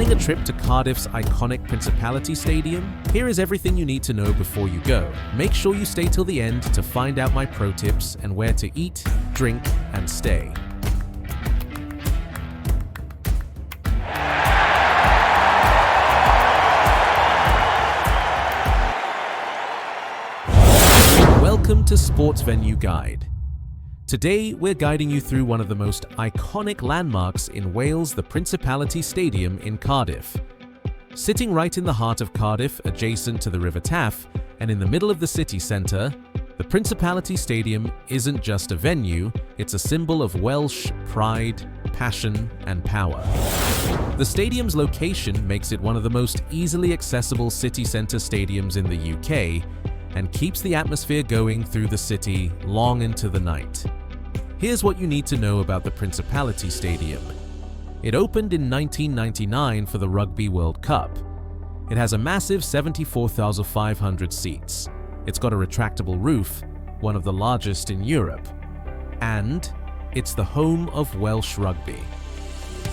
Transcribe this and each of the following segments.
Planning a trip to Cardiff's iconic Principality Stadium? Here is everything you need to know before you go. Make sure you stay till the end to find out my pro tips and where to eat, drink, and stay. Welcome to Sports Venue Guide. Today, we're guiding you through one of the most iconic landmarks in Wales, the Principality Stadium in Cardiff. Sitting right in the heart of Cardiff, adjacent to the River Taff, and in the middle of the city centre, the Principality Stadium isn't just a venue, it's a symbol of Welsh pride, passion, and power. The stadium's location makes it one of the most easily accessible city centre stadiums in the UK, and keeps the atmosphere going through the city long into the night. Here's what you need to know about the Principality Stadium. It opened in 1999 for the Rugby World Cup. It has a massive 74,500 seats. It's got a retractable roof, one of the largest in Europe. And it's the home of Welsh rugby.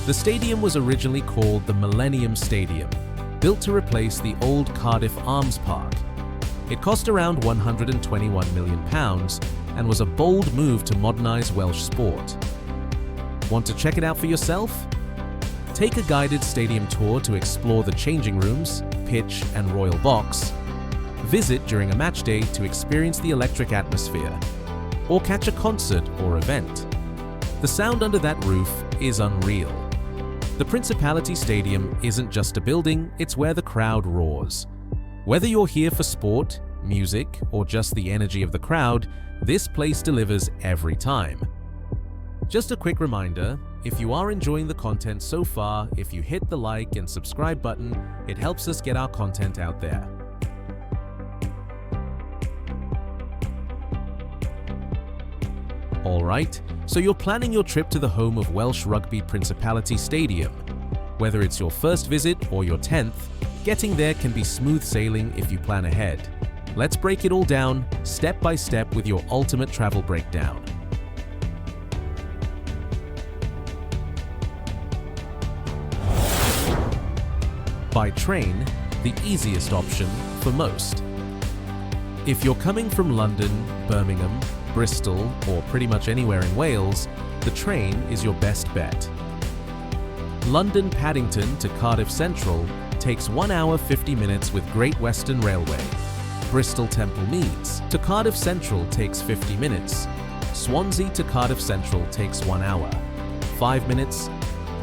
The stadium was originally called the Millennium Stadium, built to replace the old Cardiff Arms Park. It cost around £121 million and was a bold move to modernise Welsh sport. Want to check it out for yourself? Take a guided stadium tour to explore the changing rooms, pitch and royal box. Visit during a match day to experience the electric atmosphere, or catch a concert or event. The sound under that roof is unreal. The Principality Stadium isn't just a building, it's where the crowd roars. Whether you're here for sport, music, or just the energy of the crowd, this place delivers every time. Just a quick reminder, if you are enjoying the content so far, if you hit the like and subscribe button, it helps us get our content out there. Alright, so you're planning your trip to the home of Welsh Rugby Principality Stadium. Whether it's your first visit or your 10th, getting there can be smooth sailing if you plan ahead. Let's break it all down, step by step with your ultimate travel breakdown. By train, the easiest option for most. If you're coming from London, Birmingham, Bristol, or pretty much anywhere in Wales, the train is your best bet. London Paddington to Cardiff Central takes 1 hour 50 minutes with Great Western Railway. Bristol Temple Meads to Cardiff Central takes 50 minutes. Swansea to Cardiff Central takes 1 hour. 5 minutes.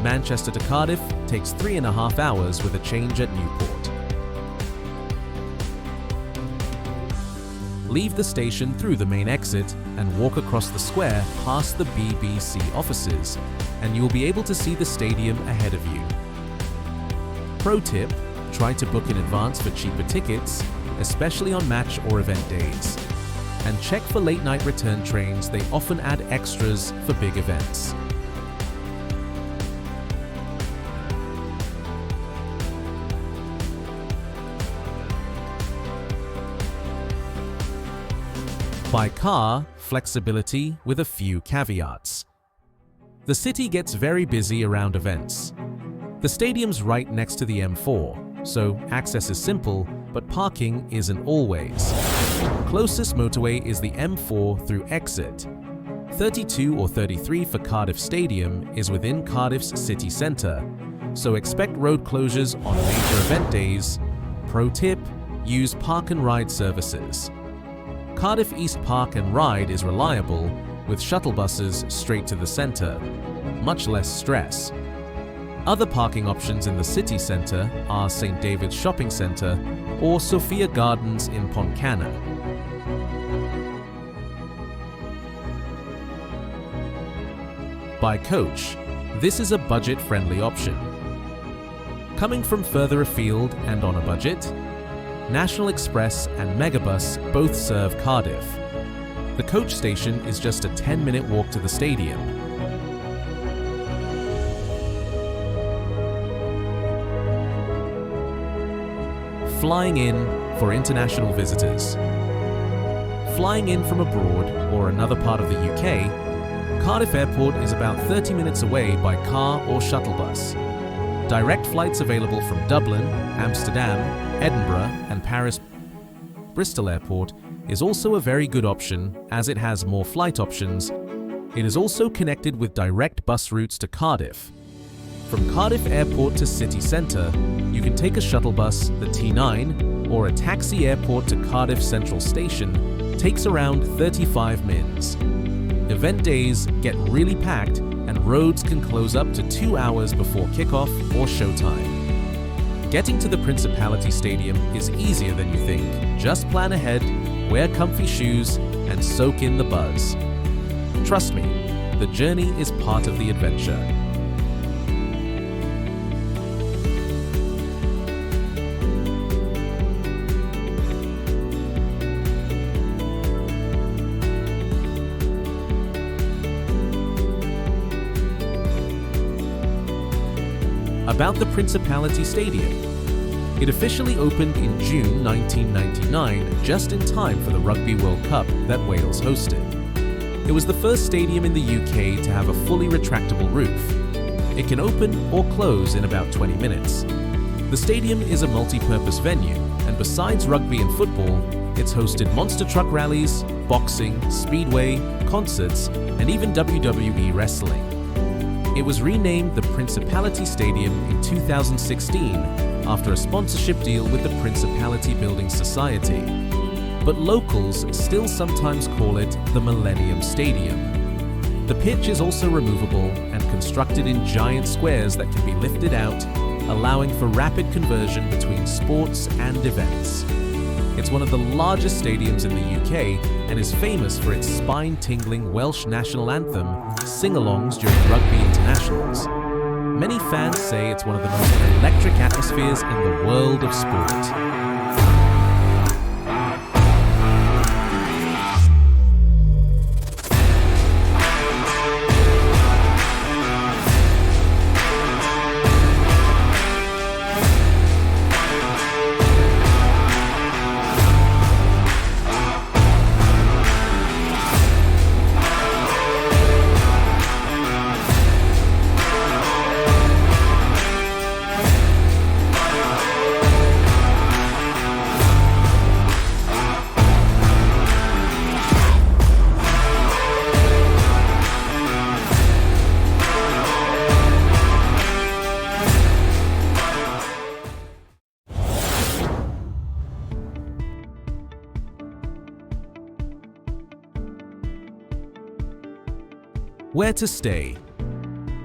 Manchester to Cardiff takes 3.5 hours with a change at Newport. Leave the station through the main exit and walk across the square past the BBC offices, and you'll be able to see the stadium ahead of you. Pro tip, try to book in advance for cheaper tickets, especially on match or event days. And check for late night return trains, they often add extras for big events. By car, flexibility with a few caveats. The city gets very busy around events. The stadium's right next to the M4, so access is simple, but parking isn't always. Closest motorway is the M4 through Exit. 32 or 33 for Cardiff Stadium is within Cardiff's city centre, so expect road closures on major event days. Pro tip, use park and ride services. Cardiff East Park and Ride is reliable, with shuttle buses straight to the centre. Much less stress. Other parking options in the city centre are St David's Shopping Centre or Sophia Gardens in Pontcanna. By coach, this is a budget-friendly option. Coming from further afield and on a budget, National Express and Megabus both serve Cardiff. The coach station is just a 10-minute walk to the stadium. Flying in for international visitors. Flying in from abroad or another part of the UK, Cardiff Airport is about 30 minutes away by car or shuttle bus. direct flights available from Dublin, Amsterdam, Edinburgh, and Paris. Bristol Airport is also a very good option as it has more flight options. It is also connected with direct bus routes to Cardiff. From Cardiff Airport to city centre, you can take a shuttle bus, the T9, or a taxi airport to Cardiff Central Station. Takes around 35 minutes. Event days get really packed and roads can close up to 2 hours before kickoff or showtime. Getting to the Principality Stadium is easier than you think. Just plan ahead, wear comfy shoes, and soak in the buzz. Trust me, the journey is part of the adventure. About the Principality Stadium. It officially opened in June 1999, just in time for the Rugby World Cup that Wales hosted. It was the first stadium in the UK to have a fully retractable roof. It can open or close in about 20 minutes. The stadium is a multi-purpose venue, and besides rugby and football, it's hosted monster truck rallies, boxing, speedway, concerts, and even WWE wrestling. It was renamed the Principality Stadium in 2016 after a sponsorship deal with the Principality Building Society. But locals still sometimes call it the Millennium Stadium. The pitch is also removable and constructed in giant squares that can be lifted out, allowing for rapid conversion between sports and events. It's one of the largest stadiums in the UK and is famous for its spine-tingling Welsh national anthem sing-alongs during rugby internationals. Many fans say it's one of the most electric atmospheres in the world of sport. Where to stay?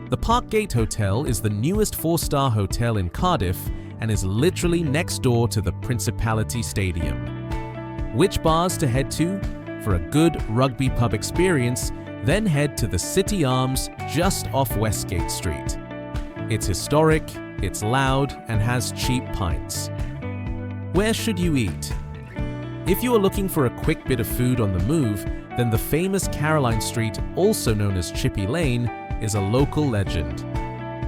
The Parkgate Hotel is the newest 4-star hotel in Cardiff and is literally next door to the Principality Stadium. Which bars to head to? For a good rugby pub experience, then head to the City Arms just off Westgate Street. It's historic, it's loud, and has cheap pints. Where should you eat? If you are looking for a quick bit of food on the move, then the famous Caroline Street, also known as Chippy Lane, is a local legend.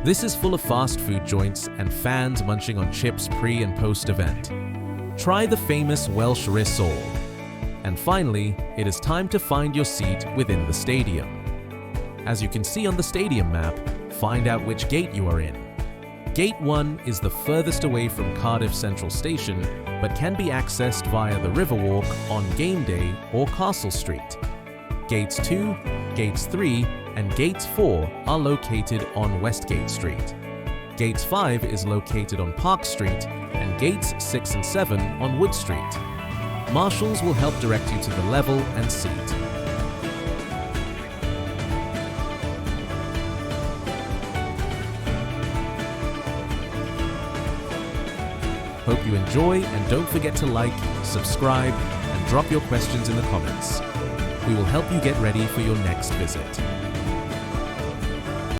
This is full of fast food joints and fans munching on chips pre- and post-event. Try the famous Welsh risol. And finally, it is time to find your seat within the stadium. As you can see on the stadium map, find out which gate you are in. Gate 1 is the furthest away from Cardiff Central Station, but can be accessed via the Riverwalk on game day or Castle Street. Gates 2, Gates 3, and Gates 4 are located on Westgate Street. Gates 5 is located on Park Street, and Gates 6 and 7 on Wood Street. Marshals will help direct you to the level and seat. Hope you enjoy, and don't forget to like, subscribe, and drop your questions in the comments. We will help you get ready for your next visit.